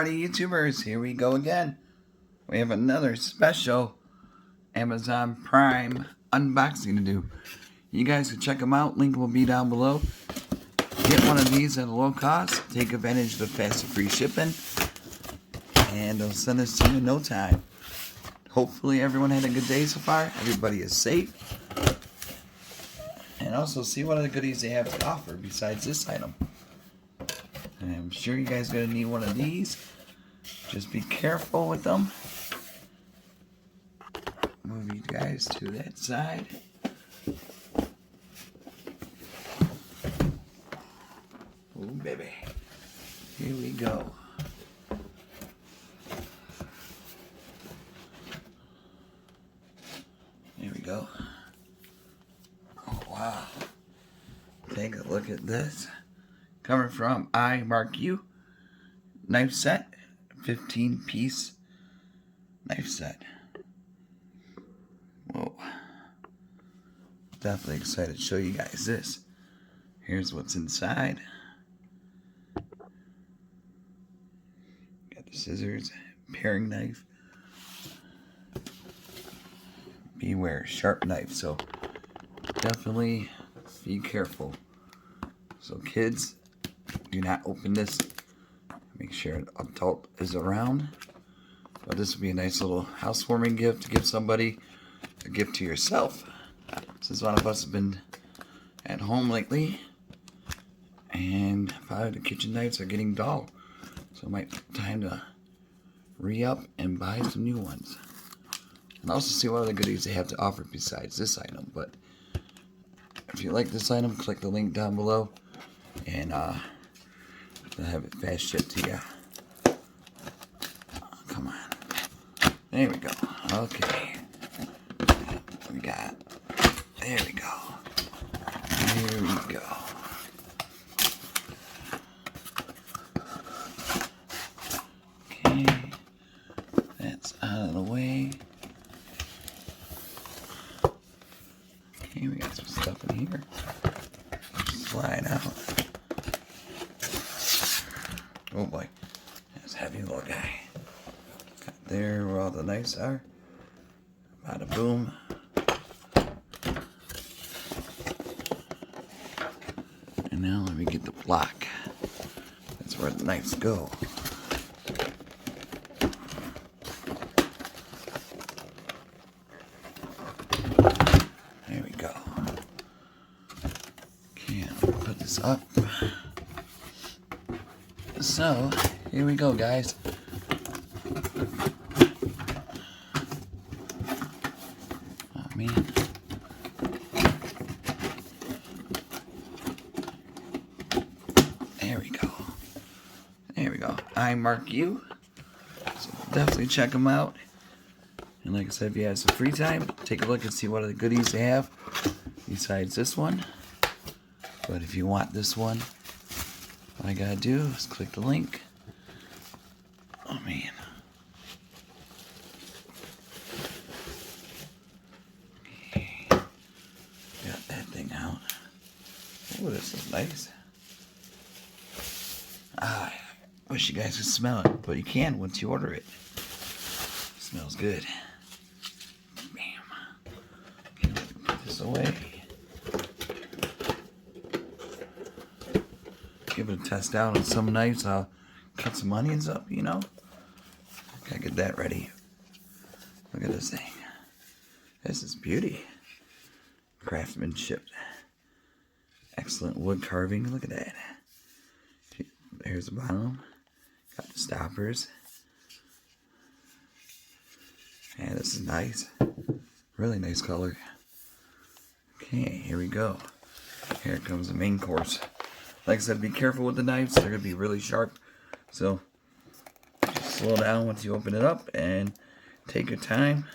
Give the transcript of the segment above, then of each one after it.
Howdy YouTubers, here we go again. We have another special Amazon Prime unboxing to do. You guys can check them out, link will be down below. Get one of these at a low cost, take advantage of the fast and free shipping, and they'll send this to you in no time. Hopefully everyone had a good day so far, everybody is safe. And also see what other goodies they have to offer besides this item. And I'm sure you guys are going to need one of these. Just be careful with them. Move you guys to that side. Oh baby. Here we go. Here we go. Oh wow. Take a look at this. Coming from iMarkU knife set, 15-piece knife set. Whoa. Definitely excited to show you guys this. Here's what's inside. Got the scissors, paring knife. Beware, sharp knife, so definitely be careful. So kids, do not open this. Make sure an adult is around. But this would be a nice little housewarming gift to give somebody, a gift to yourself. Since one of us has been at home lately, and probably the kitchen knives are getting dull. So it might be time to re-up and buy some new ones. And also see what other goodies they have to offer besides this item. But if you like this item, click the link down below. And they'll have it fast shipped to you. Oh, come on. There we go. Okay. We got. There we go. Here we go. Okay. That's out of the way. Okay, we got some stuff in here. Slide out. Oh boy, that's a heavy little guy. Got there where all the knives are. Bada boom. And now let me get the block. That's where the knives go. There we go. Okay, I'm gonna put this up. So, here we go, guys. Oh, man. There we go. There we go. iMarkU. So, definitely check them out. And like I said, if you have some free time, take a look and see what other goodies they have besides this one. But if you want this one, all I gotta do is click the link. Oh man. Okay. Got that thing out. Oh, this is nice. I wish you guys could smell it, but you can once you order it. Smells good. Bam. Okay, let me put this away. Give it a test out on some knives. I'll cut some onions up, you know. Gotta get that ready. Look at this thing. This is beauty. Craftsmanship. Excellent wood carving. Look at that. There's the bottom. Got the stoppers. Yeah, this is nice. Really nice color. Okay, here we go. Here comes the main course. Like I said, be careful with the knives. They're going to be really sharp. So, just slow down once you open it up and take your time.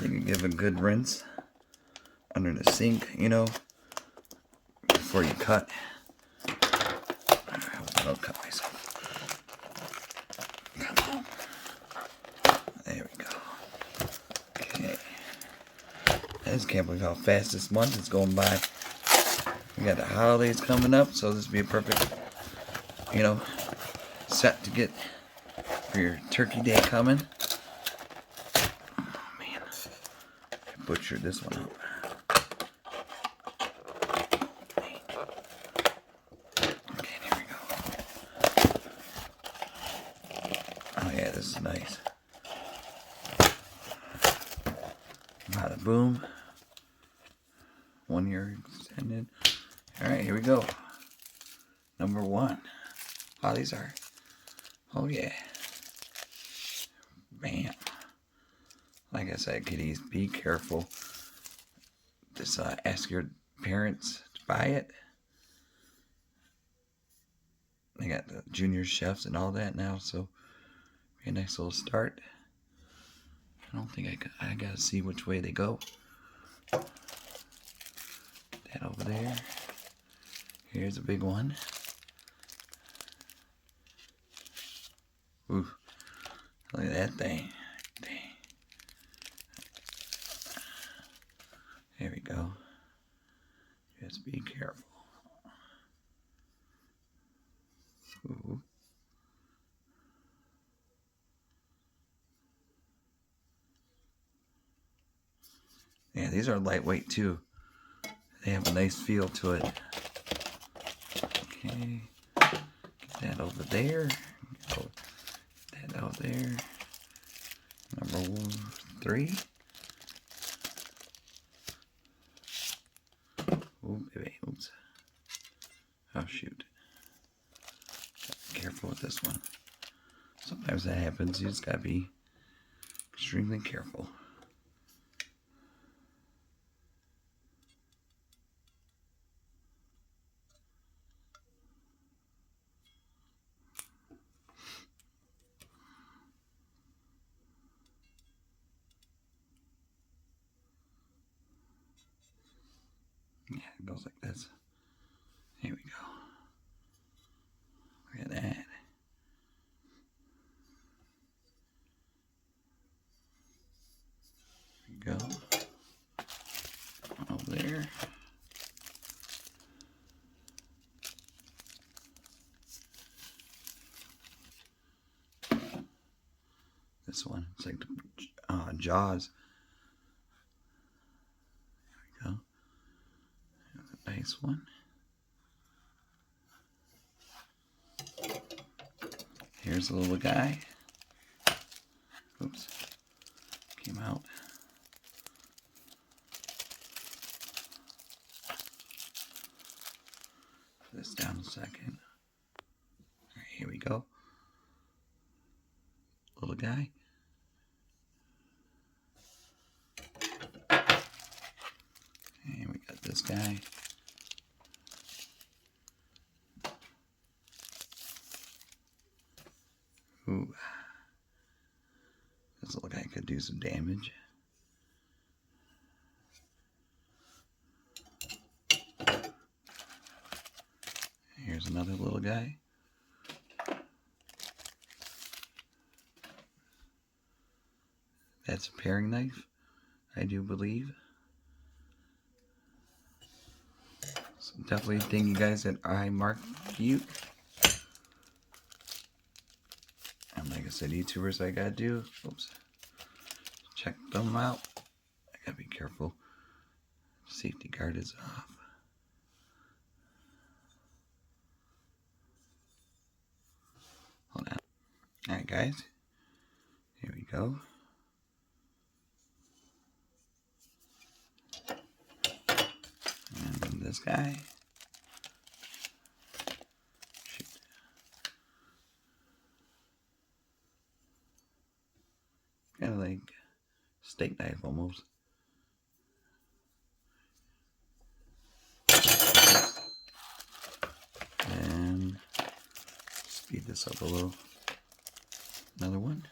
You can give a good rinse under the sink, you know, before you cut. I hope I don't cut myself. Come on. There we go. Okay. I just can't believe how fast this month is going by. We got the holidays coming up, so this would be a perfect, you know, set to get for your turkey day coming. Oh man, I butchered this one up. Okay, here we go. Oh yeah, this is nice. Bada boom. 1 year extended. Alright, here we go. Number 1. Wow, these are. Oh yeah. Bam. Like I said, kiddies, be careful. Just ask your parents to buy it. They got the junior chefs and all that now, so be a nice little start. I don't think I gotta see which way they go. That over there. Here's a big one. Ooh, look at that thing. Dang. There we go. Just be careful. Ooh. Yeah, these are lightweight too. They have a nice feel to it. Okay, get that over there. Get that out there. Number 3. Oh, baby, oops. Oh, shoot. Be careful with this one. Sometimes that happens. You just gotta be extremely careful. Yeah, it goes like this. Here we go. Look at that. There we go. Over there. This one, it's like the Jaws. There we go. That's a nice one. Here's a little guy. Oops. Came out. Put this down a second. All right, here we go. Little guy. And we got this guy. Ooh. This little guy could do some damage. Here's another little guy. That's a paring knife, I do believe. So definitely thank you guys at iMarkU. And like I said, YouTubers, I gotta do. Oops. Check them out. I gotta be careful. Safety guard is off. Hold on. Alright guys. Here we go. And then this guy. Shoot. Kind of like steak knife almost. And speed this up a little. Another one.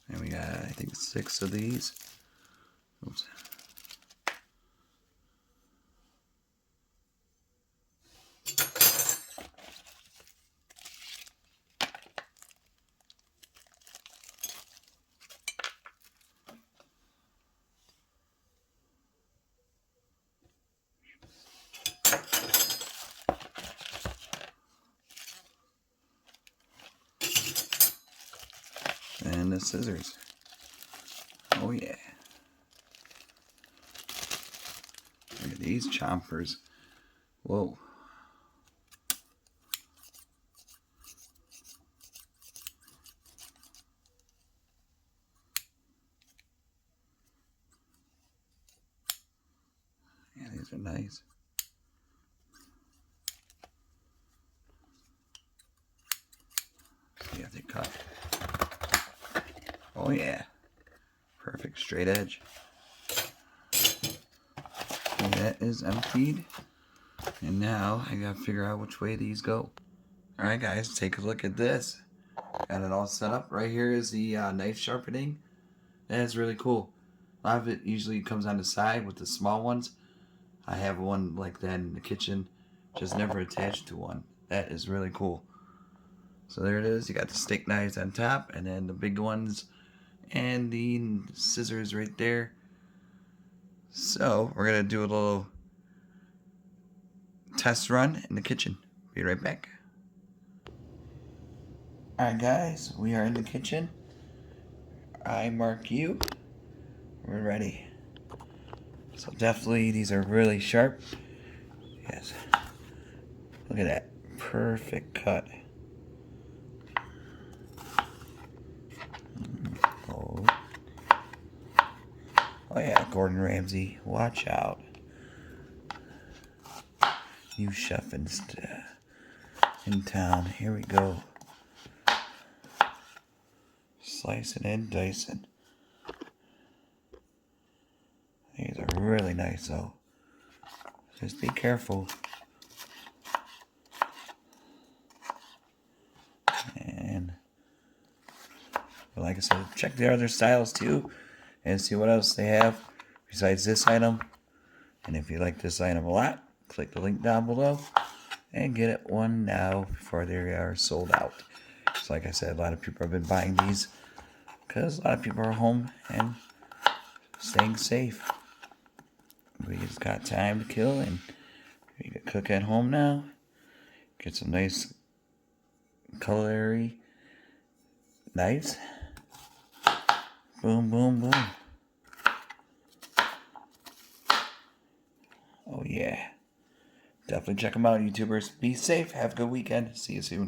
And we got, I think, 6 of these. Oops. And the scissors. Oh yeah. Look at these chompers. Whoa. Yeah, these are nice. See how they cut. Oh yeah. Perfect straight edge. And that is emptied. And now I gotta figure out which way these go. Alright guys, take a look at this. Got it all set up. Right here is the knife sharpening. That is really cool. A lot of it usually comes on the side with the small ones. I have one like that in the kitchen, just never attached to one. That is really cool. So there it is. You got the steak knives on top, and then the big ones, and the scissors right there. So we're gonna do a little test run in the kitchen. Be right back. Alright guys, we are in the kitchen. iMarkU. We're ready. So definitely these are really sharp. Yes. Look at that. Perfect cut. Oh. Oh yeah, Gordon Ramsay. Watch out. New chef in town. Here we go. Slicing and dicing. These are really nice though. Just be careful. And like I said, check the other styles too and see what else they have besides this item. And if you like this item a lot, click the link down below and get it one now before they are sold out. So like I said, a lot of people have been buying these because a lot of people are home and staying safe. We just got time to kill, and you can cook at home now. Get some nice cutlery knives. Boom, boom, boom. Oh yeah. Definitely check them out, YouTubers. Be safe. Have a good weekend. See you soon.